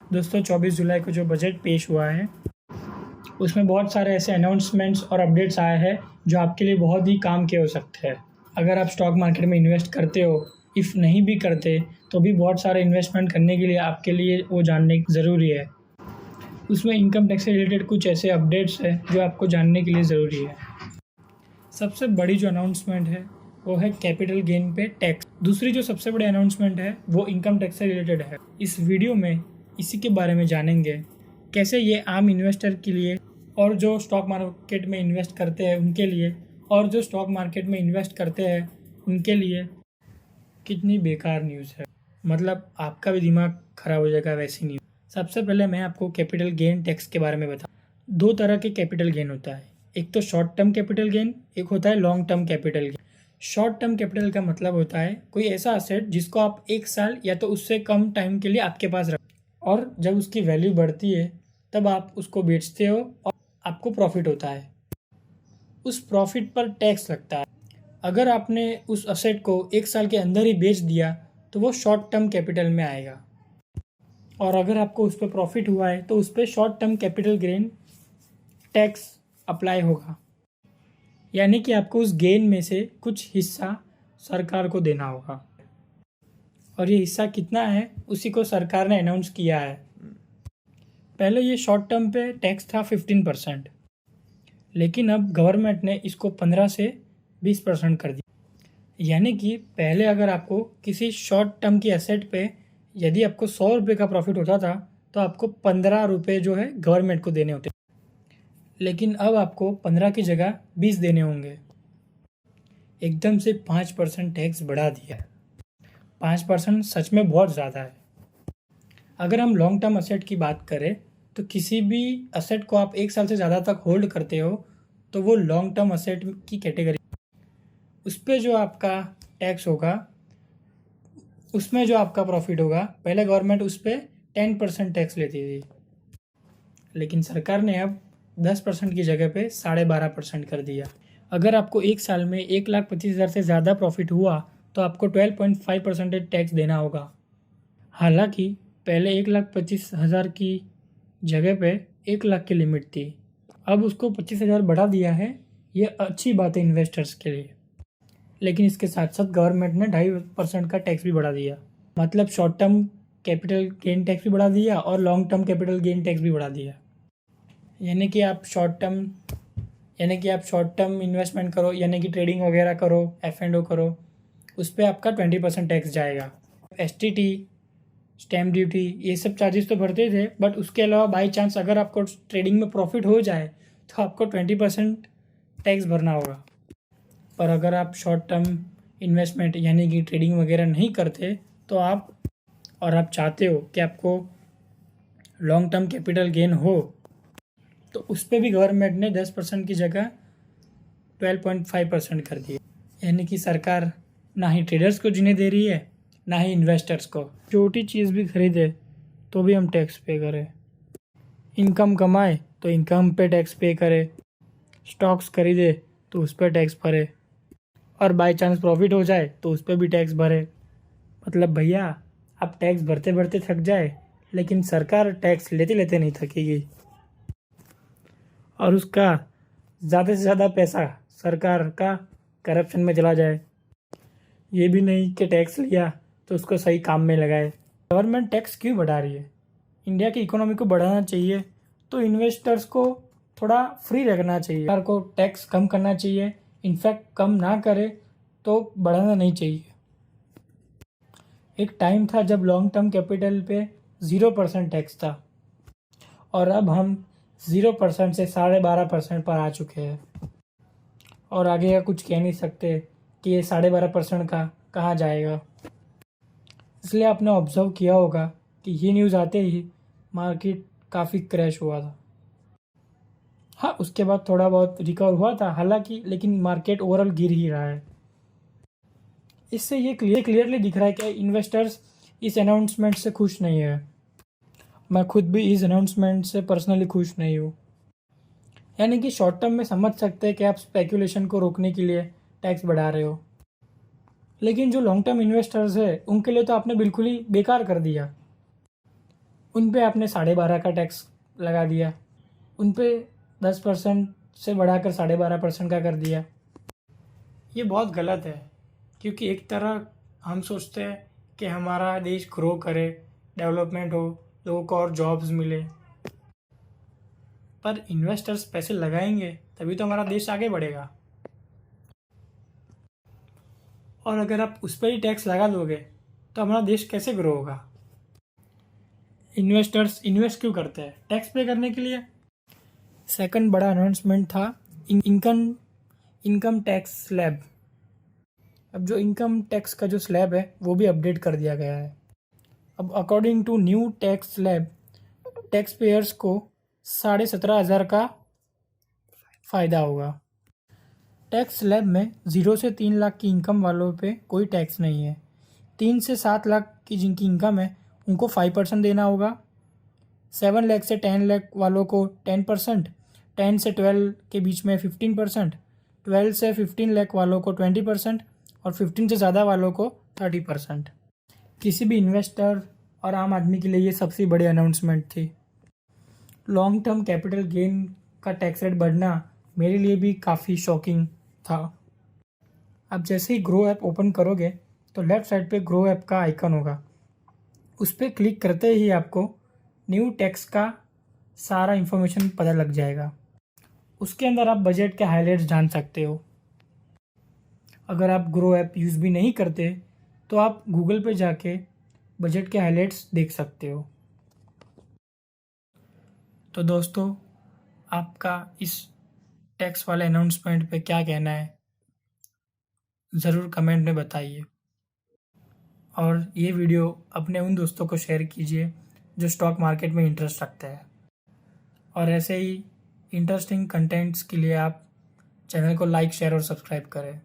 दोस्तों 24 जुलाई को जो बजट पेश हुआ है उसमें बहुत सारे ऐसे अनाउंसमेंट्स और अपडेट्स आए हैं जो आपके लिए बहुत ही काम के हो सकते हैं। अगर आप स्टॉक मार्केट में इन्वेस्ट करते हो, इफ़ नहीं भी करते तो भी बहुत सारे इन्वेस्टमेंट करने के लिए आपके लिए वो जानने ज़रूरी है। उसमें इनकम टैक्स से रिलेटेड कुछ ऐसे अपडेट्स हैं जो आपको जानने के लिए ज़रूरी है। सबसे बड़ी जो अनाउंसमेंट है वो है कैपिटल गेन पे टैक्स। दूसरी जो सबसे बड़ी अनाउंसमेंट है वो इनकम टैक्स से रिलेटेड है। इस वीडियो में इसी के बारे में जानेंगे, कैसे ये आम इन्वेस्टर के लिए और जो स्टॉक मार्केट में इन्वेस्ट करते हैं उनके लिए, और जो स्टॉक मार्केट में इन्वेस्ट करते हैं उनके लिए कितनी बेकार न्यूज़ है। मतलब आपका भी दिमाग ख़राब हो जाएगा वैसी न्यूज़। सबसे पहले मैं आपको कैपिटल गेन टैक्स के बारे में बता। दो तरह के कैपिटल गेन होता है, एक तो शॉर्ट टर्म कैपिटल गेन, एक होता है long term capital gain. Short term capital का मतलब होता है कोई ऐसा असेट जिसको आप 1 साल या तो उससे कम टाइम के लिए आपके पास रख, और जब उसकी वैल्यू बढ़ती है तब आप उसको बेचते हो और आपको प्रॉफिट होता है। उस प्रॉफिट पर टैक्स लगता है। अगर आपने उस असेट को 1 साल के अंदर ही बेच दिया तो वो शॉर्ट टर्म कैपिटल में आएगा, और अगर आपको उस पर प्रॉफिट हुआ है तो उस पर short term capital gain tax apply होगा। यानी कि आपको उस गेन में से कुछ हिस्सा सरकार को देना होगा, और ये हिस्सा कितना है उसी को सरकार ने अनाउंस किया है। पहले ये शॉर्ट टर्म पे टैक्स था 15%, लेकिन अब गवर्नमेंट ने इसको 15 से 20% कर दिया। यानी कि पहले अगर आपको किसी शॉर्ट टर्म की एसेट पे यदि आपको 100 रुपये का प्रॉफिट होता था तो आपको 15 रुपये जो है गवर्नमेंट को देने होते, लेकिन अब आपको 15 की जगह 20 देने होंगे। एकदम से 5% टैक्स बढ़ा दिया है। 5% सच में बहुत ज़्यादा है। अगर हम लॉन्ग टर्म असेट की बात करें तो किसी भी असेट को आप 1 साल से ज़्यादा तक होल्ड करते हो तो वो लॉन्ग टर्म असेट की कैटेगरी। उस पर जो आपका टैक्स होगा, उसमें जो आपका प्रॉफिट होगा, पहले गवर्नमेंट उस पर 10% टैक्स लेती थी, लेकिन सरकार ने अब 10% की जगह पे 12.5% कर दिया। अगर आपको 1 साल में 1,25,000 से ज़्यादा प्रॉफिट हुआ तो आपको 12.5% टैक्स देना होगा। हालांकि पहले 1,25,000 की जगह पे 1 लाख की लिमिट थी, अब उसको 25,000 बढ़ा दिया है। ये अच्छी बात है इन्वेस्टर्स के लिए, लेकिन इसके साथ साथ गवर्नमेंट ने 2.5% का टैक्स भी बढ़ा दिया। मतलब short term capital gain tax भी बढ़ा दिया और long term capital gain tax भी बढ़ा दिया। यानी कि आप शॉर्ट टर्म इन्वेस्टमेंट करो, यानी कि ट्रेडिंग वगैरह करो, F&O करो, उस पर आपका 20% टैक्स जाएगा। STT, स्टैम्प ड्यूटी, ये सब चार्जेस तो भरते थे, बट उसके अलावा बाई चांस अगर आपको ट्रेडिंग में प्रॉफिट हो जाए तो आपको 20% टैक्स भरना होगा। पर अगर आप शॉर्ट टर्म इन्वेस्टमेंट यानी कि ट्रेडिंग वगैरह नहीं करते तो आप चाहते हो कि आपको लॉन्ग टर्म कैपिटल गेन हो, तो उस पर भी गवर्नमेंट ने 10% की जगह 12.5% कर दिया। यानी कि सरकार ना ही ट्रेडर्स को जीने दे रही है, ना ही इन्वेस्टर्स को। छोटी चीज़ भी खरीदे तो भी हम टैक्स पे करें, इनकम कमाए तो इनकम पे टैक्स पे करे, स्टॉक्स खरीदे तो उस पर टैक्स भरे, और बाय चांस प्रॉफिट हो जाए तो उस पर भी टैक्स भरे। मतलब भैया, आप टैक्स भरते भरते थक जाए, लेकिन सरकार टैक्स लेते लेते नहीं थकेगी, और उसका ज़्यादा से ज़्यादा पैसा सरकार का करप्शन में चला जाए। ये भी नहीं कि टैक्स लिया तो उसको सही काम में लगाए। गवर्नमेंट टैक्स क्यों बढ़ा रही है? इंडिया की इकोनॉमी को बढ़ाना चाहिए तो इन्वेस्टर्स को थोड़ा फ्री रखना चाहिए। सरकार को टैक्स कम करना चाहिए, इनफैक्ट कम ना करे तो बढ़ाना नहीं चाहिए। एक टाइम था जब लॉन्ग टर्म कैपिटल पे 0% टैक्स था, और अब हम 0% से 12.5% पर आ चुके हैं, और आगे का कुछ कह नहीं सकते कि ये 12.5% का कहाँ जाएगा। इसलिए आपने ऑब्जर्व किया होगा कि ये न्यूज़ आते ही मार्केट काफ़ी क्रैश हुआ था। हाँ, उसके बाद थोड़ा बहुत रिकवर हुआ था हालांकि, लेकिन मार्केट ओवरऑल गिर ही रहा है। इससे ये क्लियरली दिख रहा है कि इन्वेस्टर्स इस अनाउंसमेंट से खुश नहीं है। मैं खुद भी इस अनाउंसमेंट से पर्सनली खुश नहीं हूँ। यानी कि शॉर्ट टर्म में समझ सकते हैं कि आप स्पेकुलेशन को रोकने के लिए टैक्स बढ़ा रहे हो, लेकिन जो लॉन्ग टर्म इन्वेस्टर्स है उनके लिए तो आपने बिल्कुल ही बेकार कर दिया। उन पे आपने 12.5 का टैक्स लगा दिया, उन पे 10% से बढ़ाकर 12.5% का कर दिया। ये बहुत गलत है, क्योंकि एक तरह हम सोचते हैं कि हमारा देश ग्रो करे, डेवलपमेंट हो, लोगों को और जॉब्स मिले, पर इन्वेस्टर्स पैसे लगाएंगे तभी तो हमारा देश आगे बढ़ेगा। और अगर आप उस पर ही टैक्स लगा दोगे तो हमारा देश कैसे ग्रो होगा। इन्वेस्टर्स इन्वेस्ट क्यों करते हैं? टैक्स पे करने के लिए। सेकंड बड़ा अनाउंसमेंट था इनकम टैक्स स्लैब। अब जो इनकम टैक्स का जो स्लैब है वो भी अपडेट कर दिया गया है। अब according to new tax slab, tax payers को 17,500 का फ़ायदा होगा। टैक्स स्लैब में 0 से 3 लाख की इनकम वालों पे कोई टैक्स नहीं है। 3 से 7 लाख की जिनकी इनकम है उनको 5% देना होगा। 7 लाख से 10 लाख वालों को 10%, 10 से 12 के बीच में 15%, 12 से 15 लाख वालों को 20% और 15 से ज़्यादा वालों को 30%। किसी भी इन्वेस्टर और आम आदमी के लिए ये सबसे बड़ी अनाउंसमेंट थी। लॉन्ग टर्म कैपिटल गेन का टैक्स रेट बढ़ना मेरे लिए भी काफ़ी शॉकिंग था। अब जैसे ही ग्रो ऐप ओपन करोगे तो लेफ़्ट साइड पे ग्रो ऐप का आइकन होगा, उस पर क्लिक करते ही आपको न्यू टैक्स का सारा इन्फॉर्मेशन पता लग जाएगा। उसके अंदर आप बजट के हाइलाइट्स जान सकते हो। अगर आप ग्रो ऐप यूज़ भी नहीं करते तो आप गूगल पे जाके बजट के हाइलाइट्स देख सकते हो। तो दोस्तों, आपका इस टैक्स वाले अनाउंसमेंट पे क्या कहना है, ज़रूर कमेंट में बताइए। और ये वीडियो अपने उन दोस्तों को शेयर कीजिए जो स्टॉक मार्केट में इंटरेस्ट रखते हैं। और ऐसे ही इंटरेस्टिंग कंटेंट्स के लिए आप चैनल को लाइक, शेयर और सब्सक्राइब करें।